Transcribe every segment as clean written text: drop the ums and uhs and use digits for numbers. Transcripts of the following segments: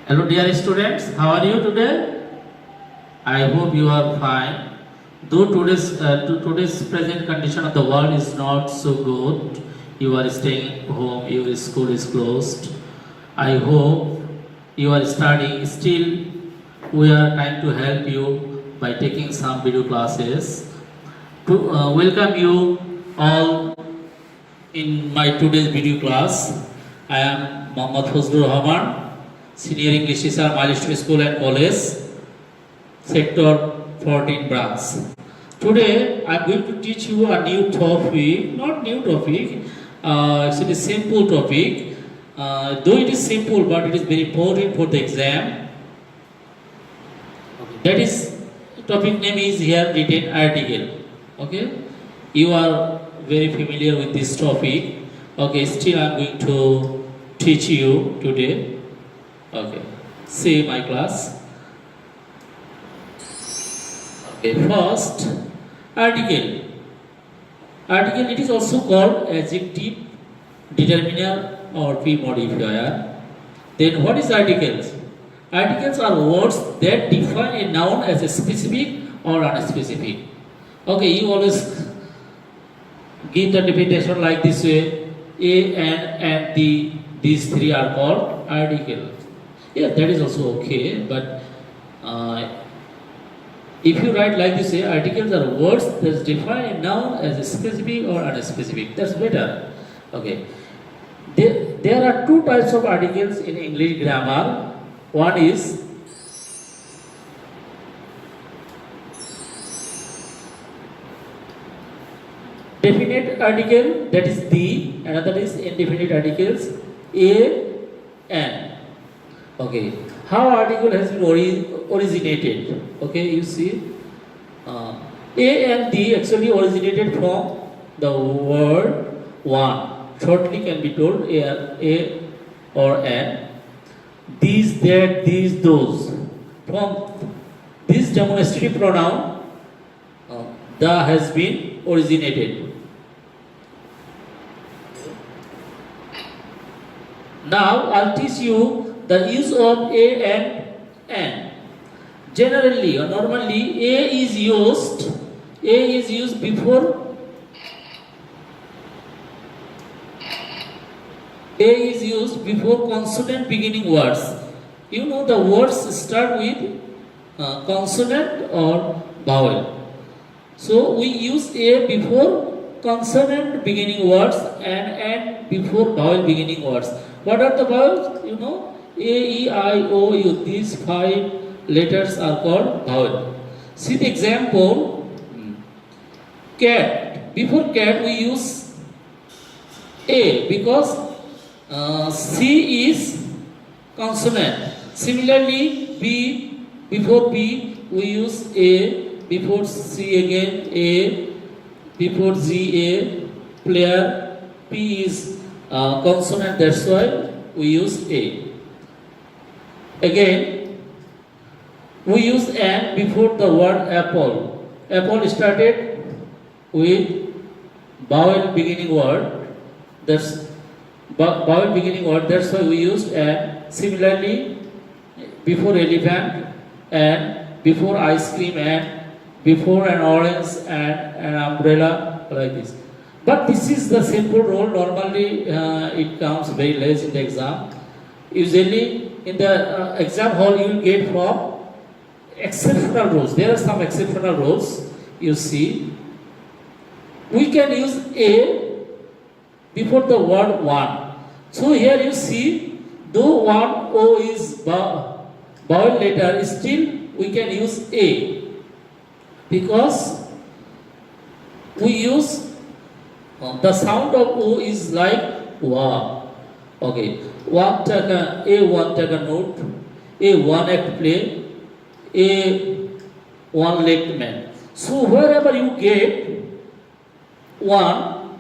Hello dear students, how are you today? I hope you are fine. Though today's present condition of the world is not so good, you are staying home, your school is closed. I hope you are studying. Still, we are trying to help you by taking some video classes. To welcome you all in my today's video class. I am Mohammad Fazlur Rahman, Senior English Teacher, Milestone School and College, Sector 14 branch. Today I am going to teach you a new topic, not new topic, actually simple topic. Though it is simple, but it is very important for the exam. That is, topic name is here written article. Okay, you are very familiar with this topic. Okay, still I am going to teach you today. Okay, see my class. Okay, first article. Article, it is also called adjective, determiner or pre-modifier. Then what is articles? Articles are words that define a noun as a specific or unspecific. Okay, you always give the definition like this way. A and these three are called articles. Yeah, that is also okay, but if you write like this, articles are words that define a noun as a specific or unspecific. That's better. Okay. There are two types of articles in English grammar. One is definite article, that is the, another is indefinite articles, a, and. Okay, how article has been originated? Okay, you see, A and D actually originated from the word one. Shortly can be told A or an. These, that, these, those. From this demonstrative pronoun, the has been originated. Now I'll teach you the use of a and an. Generally or normally, a is used before consonant beginning words. You know, the words start with consonant or vowel. So we use a before consonant beginning words and before vowel beginning words. What are the vowels? You know, A, E, I, O, U. These 5 letters are called vowel. See the example. Cat. Before cat we use A because C is consonant. Similarly, B, before B we use A, before C again A, before Z A, player, P is consonant, that's why we use A. Again, we use an before the word apple. Apple started with vowel beginning word. That's vowel beginning word. That's why we used an. Similarly, before elephant and before ice cream and before an orange and an umbrella, like this. But this is the simple rule. Normally, it comes very less in the exam. Usually, in the exam hall, you will get from exceptional rules. There are some exceptional rules. You see, we can use a before the word one. So here you see, though one O is vowel letter, still we can use a because we use the sound of O is like wa. Okay, one take a note, a one act play, a one legged man. So wherever you get one,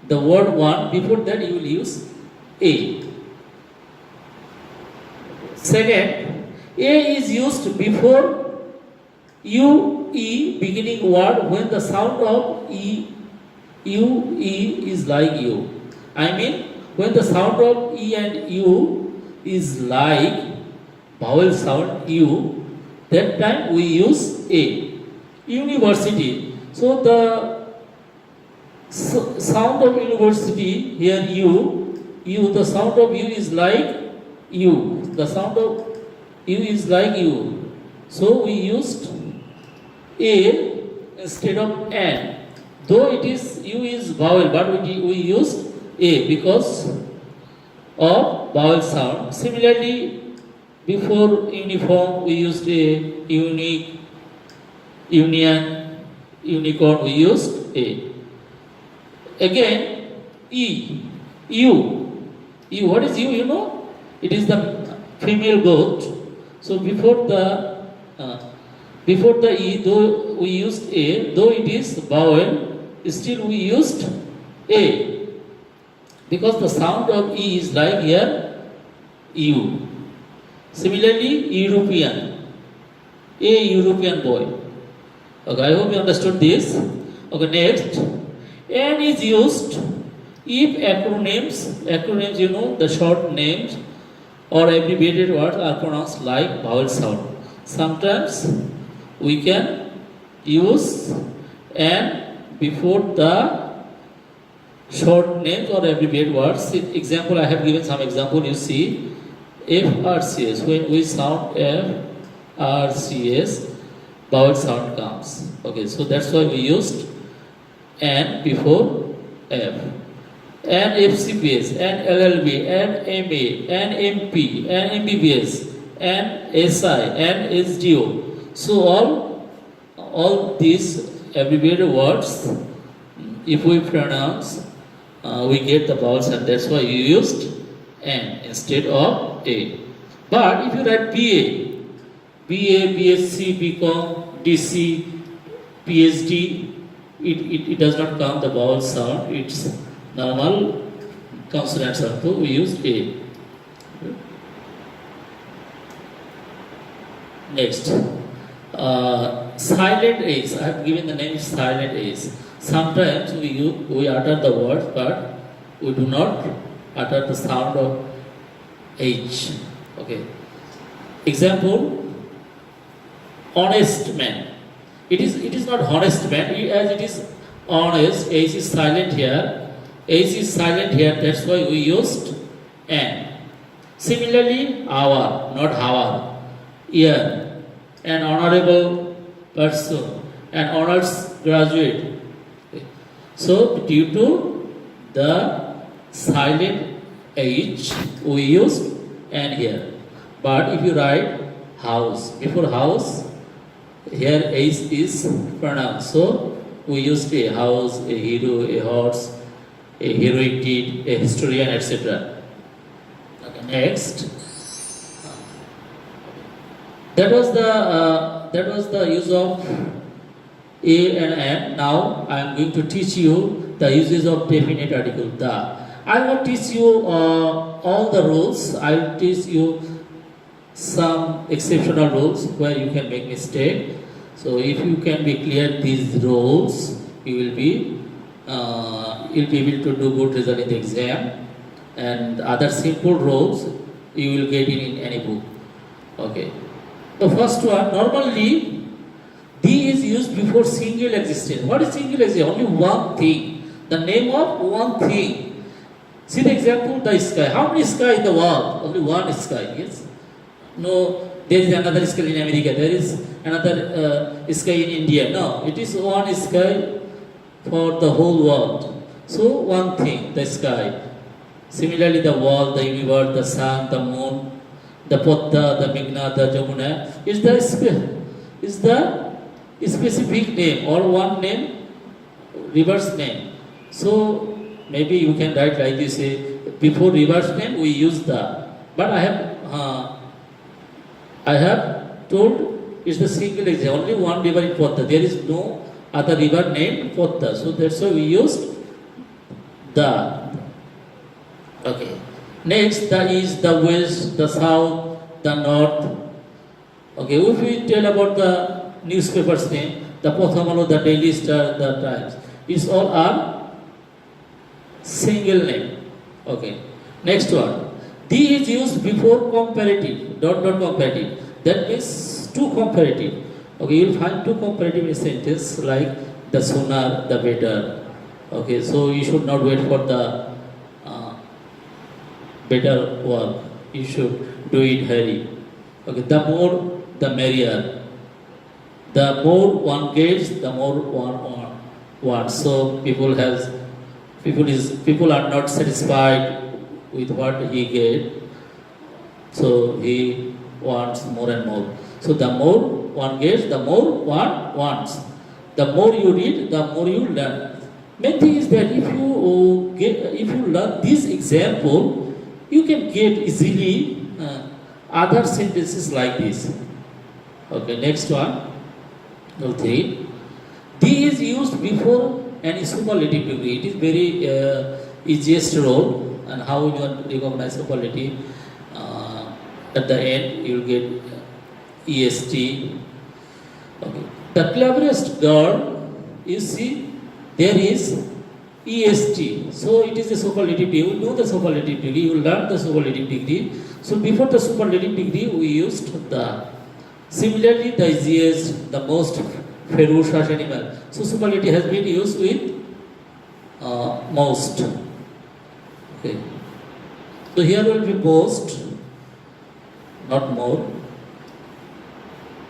the word one, before that you will use a. Second, a is used before u, e beginning word when the sound of e, u, e is like u. I mean, when the sound of E and U is like vowel sound U, that time we use A. University. So the sound of university here U, the sound of U is like U. The sound of U is like U. So we used A instead of N. Though it is U is vowel, but we used A because of vowel sound. Similarly, before uniform we used A, unique, union, unicorn we used A. Again, E, U. What is U? You know? It is the female goat. So before the E, though we used A, though it is vowel, still we used A. Because the sound of E is like here U. Similarly, European. A European boy. Okay, I hope you understood this. Okay, next. N is used if acronyms, you know, the short names or abbreviated words are pronounced like vowel sound. Sometimes we can use N before the short names or abbreviated words. Example, I have given some example. You see, FRCS. When we sound FRCS, vowel sound comes. Okay, so that's why we used N before F. N FCPS, N LLB, N MA, N MP, N MBBS, N SI, N SDO. So all these abbreviated words, if we pronounce, we get the vowel sound. That's why you used N instead of A. But if you write BA, BSc, BCom, DC, PhD, it does not count the vowel sound. It's normal consonant sound. So we use A. Next, silent A's. I have given the name silent A's. Sometimes we utter the word, but we do not utter the sound of H. Okay. Example, honest man. It is not honest man, as it is honest. H is silent here. H is silent here. That's why we used N. Similarly, our, not our. Year, an honorable person, an honors graduate. Okay. So due to the silent H, we used N here. But if you write house, before house, here H is pronounced. So we used a house, a hero, a horse, a heroic deed, a historian, etc. Okay, next. That was the use of A and N. Now I am going to teach you the uses of definite article the. I will teach you all the rules. I will teach you some exceptional rules where you can make mistake. So if you can be clear these rules, you will be able to do good result in the exam. And other simple rules you will get in any book. Okay. The first one, normally D is used before single existence. What is single existence? Only one thing. The name of one thing. See the example, the sky. How many sky in the world? Only one sky. Yes. No, there is another sky in America. There is another sky in India. No, it is one sky for the whole world. So one thing, the sky. Similarly, the world, the universe, the sun, the moon, the Podda, the Meghna, the Jamuna is the specific name or one name, reverse name. So maybe you can write like this: before reverse name we use the. But I have told it's the single example. Only one river in Podda. There is no other river named Podda. So that's why we used the. Okay. Next, the east, the west, the south, the north. Okay, if we tell about the newspapers name, the Pothamalo, the Daily Star, the Times, it's all are single name. Okay. Next one, The is used before comparative, dot comparative. That means two comparative. Okay, you will find two comparative in a sentence like the sooner, the better. Okay, so you should not wait for the better work. You should do it hurry. Okay, the more, the merrier. The more one gets, the more one wants. So people are not satisfied with what he get. So he wants more and more. So the more one gets, the more one wants. The more you read, the more you learn. Main thing is that if you learn this example, you can get easily other sentences like this. Okay, next one. Number 3. The is used before any superlative degree. It is very easiest role, and how you want to recognize superlative. At the end, you will get est. Okay. The cleverest girl, you see, there is est. So it is a superlative degree. You know the superlative degree. You learn the superlative degree. So before the superlative degree, we used the. Similarly, the easiest, the most ferocious animal. So superlative has been used with most. Okay. So here will be most, not more.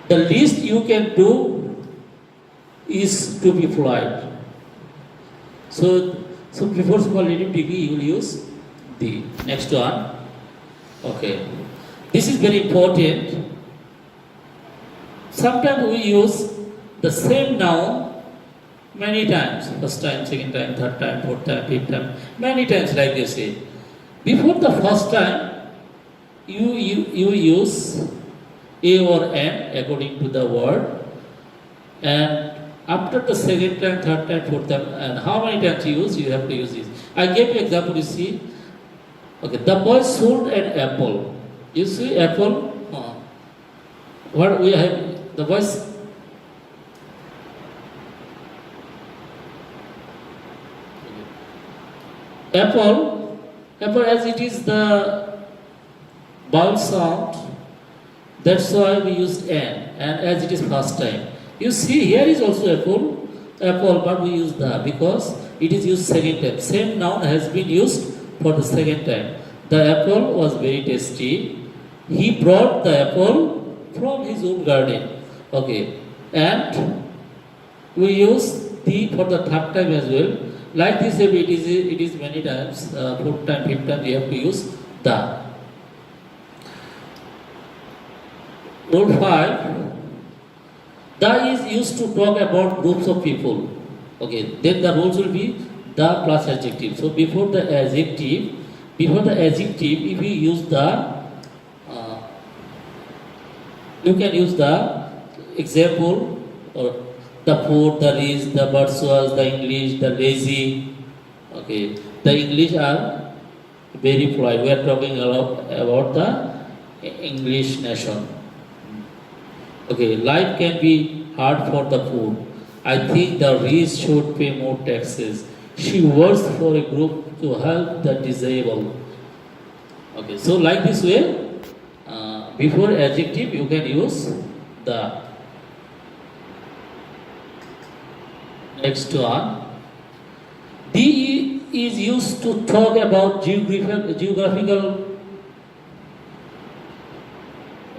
The least you can do is to be polite. So before superlative degree, you will use the. Next one. Okay. This is very important. Sometimes we use the same noun many times. First time, second time, third time, fourth time, fifth time. Many times like this. Before the first time, you use a or an according to the word. And after the second time, third time, fourth time, and how many times you use, you have to use this. I gave you example, you see. Okay, the boy sold an apple. You see apple? What we have, the voice. Apple as it is the vowel sound, that's why we used an, and as it is first time. You see here is also apple, but we use the because it is used second time. Same noun has been used for the second time. The apple was very tasty. He brought the apple from his own garden. Okay, and we use the for the third time as well. Like this, it is many times. Fourth time, fifth time, we have to use the. Rule 5. The is used to talk about groups of people. Okay, then the rules will be the plus adjective. So before the adjective, if we use the, you can use the example or the poor, the rich, the bourgeois, the English, the lazy. Okay, the English are very polite. We are talking about the English nation. Okay, life can be hard for the poor. I think the rich should pay more taxes. She works for a group to help the disabled. Okay, so like this way, before adjective you can use the. Next one. The is used to talk about geographical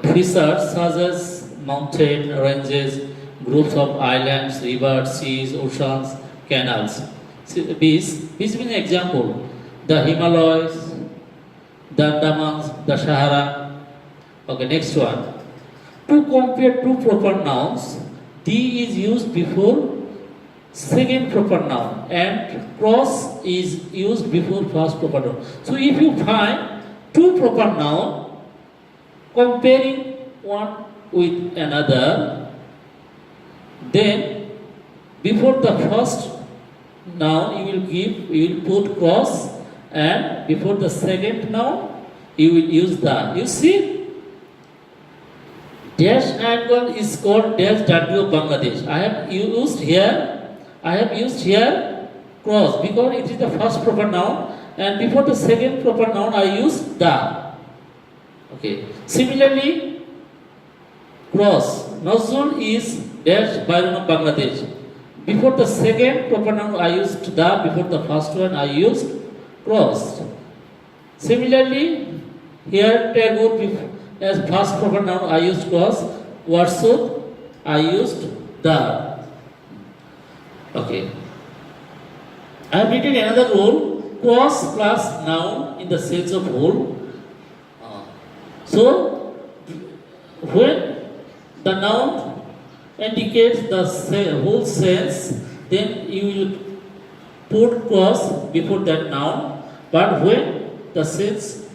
features such as mountain ranges, groups of islands, rivers, seas, oceans, canals. This means an example. The Himalayas, the Andamans, the Sahara. Okay, next one. To compare two proper nouns, the is used before second proper noun and cross is used before first proper noun. So if you find two proper noun comparing one with another, then before the first noun you will put cross, and before the second noun you will use the. You see, dash angle is called dash W of Bangladesh. I have used here cross because it is the first proper noun, and before the second proper noun I use the. Okay. Similarly, cross. Nazrul is dash Byron of Bangladesh. Before the second proper noun I used the, before the first one I used cross. Similarly, here Tagore as first proper noun I used cross. Warsud I used the. Okay. I have written another rule, cross plus noun in the sense of whole. So, when the noun indicates the whole sense, then you will put cross before that noun. But when the sense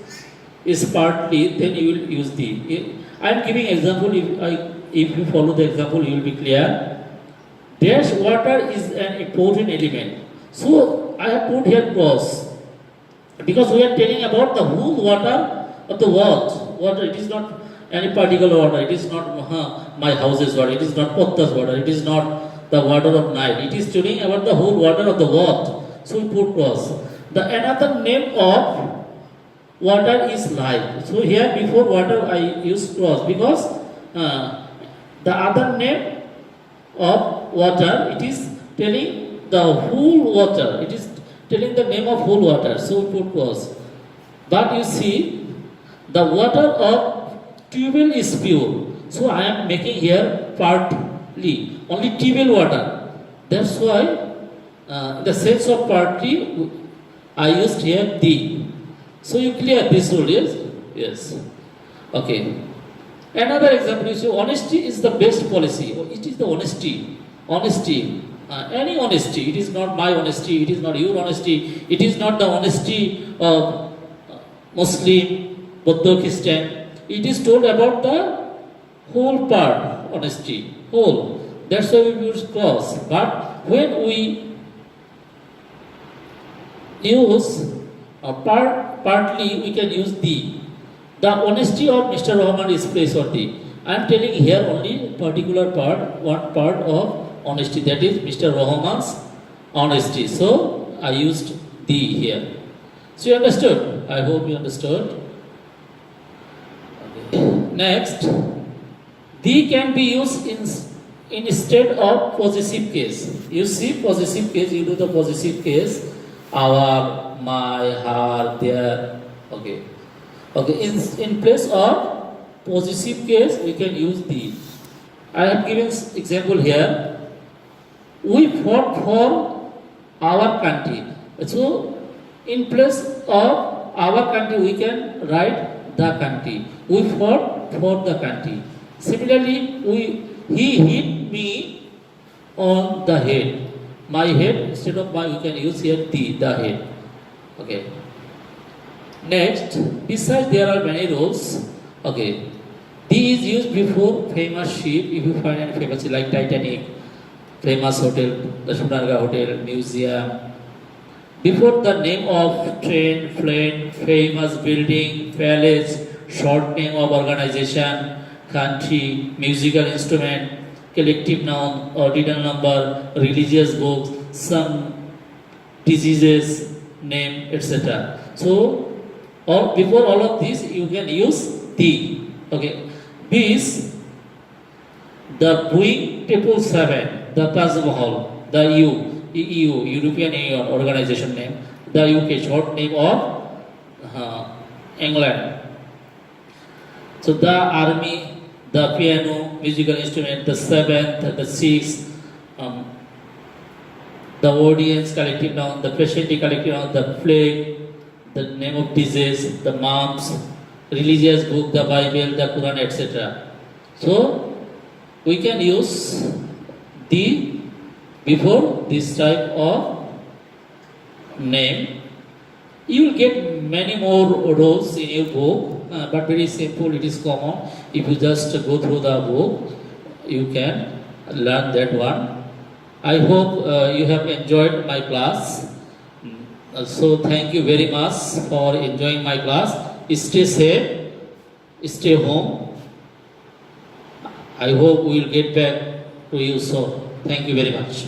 is partly, then you will use the. I am giving example. If you follow the example, you will be clear. Dash water is an important element. So I have put here cross because we are telling about the whole water of the world. Water, it is not any particular water. It is not my house's water. It is not Potta's water. It is not the water of Nile. It is telling about the whole water of the world. So we put cross. The another name of water is life. So here before water I use cross because the other name of water, it is telling the whole water. It is telling the name of whole water. So we put cross. But you see, the water of tubewell is pure. So I am making here partly, only tubewell water. That's why the sense of partly I used here the. So you clear this rule, yes? Yes. Okay. Another example is honesty is the best policy. It is the honesty. Honesty. Any honesty. It is not my honesty. It is not your honesty. It is not the honesty of Muslim, Buddha, Christian. It is told about the whole part. Honesty. Whole. That's why we use cross. But when we use partly, we can use the. The honesty of Mr. Rahman is praiseworthy. I am telling here only particular part, one part of honesty, that is Mr. Rahman's honesty. So I used the here. So you understood? I hope you understood. Okay. Next, the can be used instead of possessive case. You see possessive case, you do the possessive case. Our, my, her, their. Okay. Okay, in place of possessive case, we can use the. I have given example here. We fought for our country. So, in place of our country, we can write the country. We fought for the country. Similarly, he hit me on the head. My head, instead of my, we can use here the head. Okay. Next, besides there are many rules. Okay, D is used before famous ship. If you find any famous ship like Titanic, famous hotel, the Sundargarh Hotel, museum. Before the name of train, plane, famous building, palace, short name of organization, country, musical instrument, collective noun, ordinal number, religious books, some diseases, name, etc. So, or before all of this, you can use the. Okay. B is the Boeing 777, the Taj Mahal, the EU, European Union organization name, the UK short name of England. So the army, the piano, musical instrument, the seventh, the sixth, the audience collective noun, the patient collective noun, the plague, the name of disease, the mumps, religious book, the Bible, the Quran, etc. So we can use the before this type of name. You will get many more rules in your book, but very simple, it is common. If you just go through the book, you can learn that one. I hope you have enjoyed my class. So thank you very much for enjoying my class. Stay safe, stay home. I hope we will get back to you soon. Thank you very much.